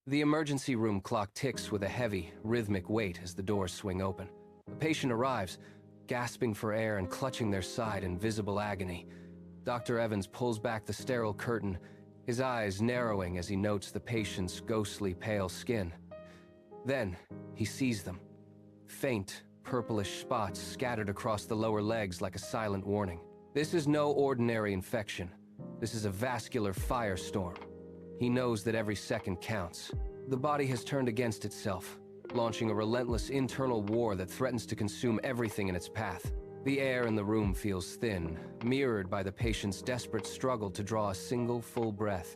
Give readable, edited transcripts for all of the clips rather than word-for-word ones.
The emergency room clock ticks with a heavy, rhythmic weight as the doors swing open. A patient arrives, gasping for air and clutching their side in visible agony. Dr. Evans pulls back the sterile curtain, his eyes narrowing as he notes the patient's ghostly pale skin. Then, he sees them. Faint, purplish spots scattered across the lower legs like a silent warning. This is no ordinary infection. This is a vascular firestorm. He knows that every second counts. The body has turned against itself, launching a relentless internal war that threatens to consume everything in its path. The air in the room feels thin, mirrored by the patient's desperate struggle to draw a single full breath.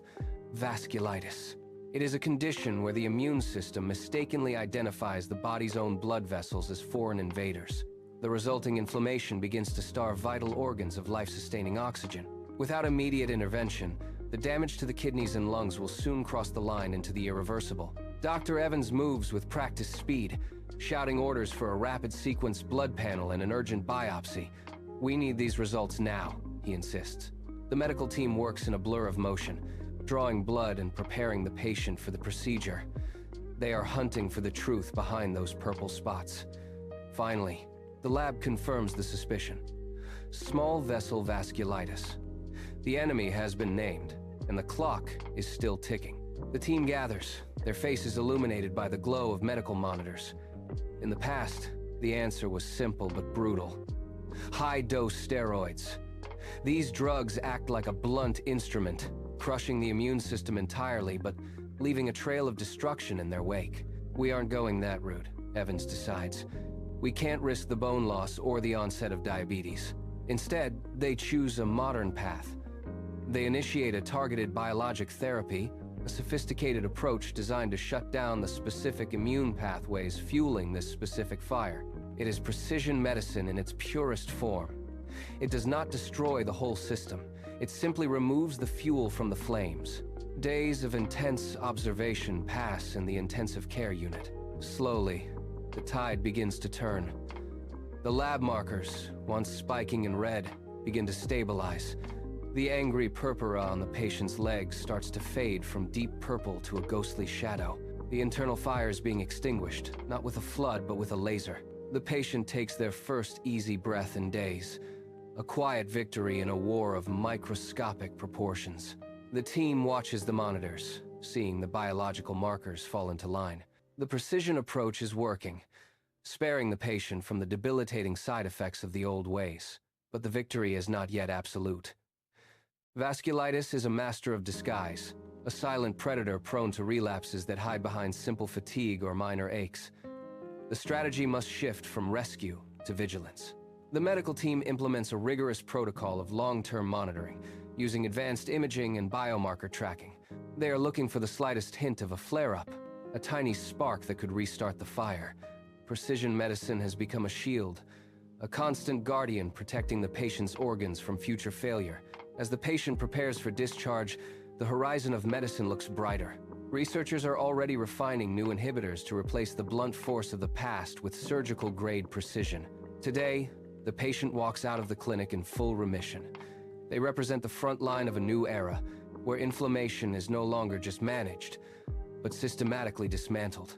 Vasculitis. It is a condition where the immune system mistakenly identifies the body's own blood vessels as foreign invaders. The resulting inflammation begins to starve vital organs of life-sustaining oxygen. Without immediate intervention, the damage to the kidneys and lungs will soon cross the line into the irreversible. Dr. Evans moves with practiced speed, shouting orders for a rapid-sequence blood panel and an urgent biopsy. "We need these results now," he insists. The medical team works in a blur of motion, drawing blood and preparing the patient for the procedure. They are hunting for the truth behind those purple spots. Finally, the lab confirms the suspicion. Small vessel vasculitis. The enemy has been named, and the clock is still ticking. The team gathers, their faces illuminated by the glow of medical monitors. In the past, the answer was simple but brutal. High-dose steroids. These drugs act like a blunt instrument, crushing the immune system entirely, but leaving a trail of destruction in their wake. We aren't going that route, Evans decides. We can't risk the bone loss or the onset of diabetes. Instead, they choose a modern path. They initiate a targeted biologic therapy, a sophisticated approach designed to shut down the specific immune pathways fueling this specific fire. It is precision medicine in its purest form. It does not destroy the whole system. It simply removes the fuel from the flames. Days of intense observation pass in the intensive care unit. Slowly, the tide begins to turn. The lab markers, once spiking in red, begin to stabilize. The angry purpura on the patient's legs starts to fade from deep purple to a ghostly shadow. The internal fire is being extinguished, not with a flood, but with a laser. The patient takes their first easy breath in days. A quiet victory in a war of microscopic proportions. The team watches the monitors, seeing the biological markers fall into line. The precision approach is working, sparing the patient from the debilitating side effects of the old ways. But the victory is not yet absolute. Vasculitis is a master of disguise, a silent predator prone to relapses that hide behind simple fatigue or minor aches. The strategy must shift from rescue to vigilance. The medical team implements a rigorous protocol of long-term monitoring, using advanced imaging and biomarker tracking. They are looking for the slightest hint of a flare-up, a tiny spark that could restart the fire. Precision medicine has become a shield, a constant guardian protecting the patient's organs from future failure. As the patient prepares for discharge, the horizon of medicine looks brighter. Researchers are already refining new inhibitors to replace the blunt force of the past with surgical-grade precision. Today, the patient walks out of the clinic in full remission. They represent the front line of a new era, where inflammation is no longer just managed, but systematically dismantled.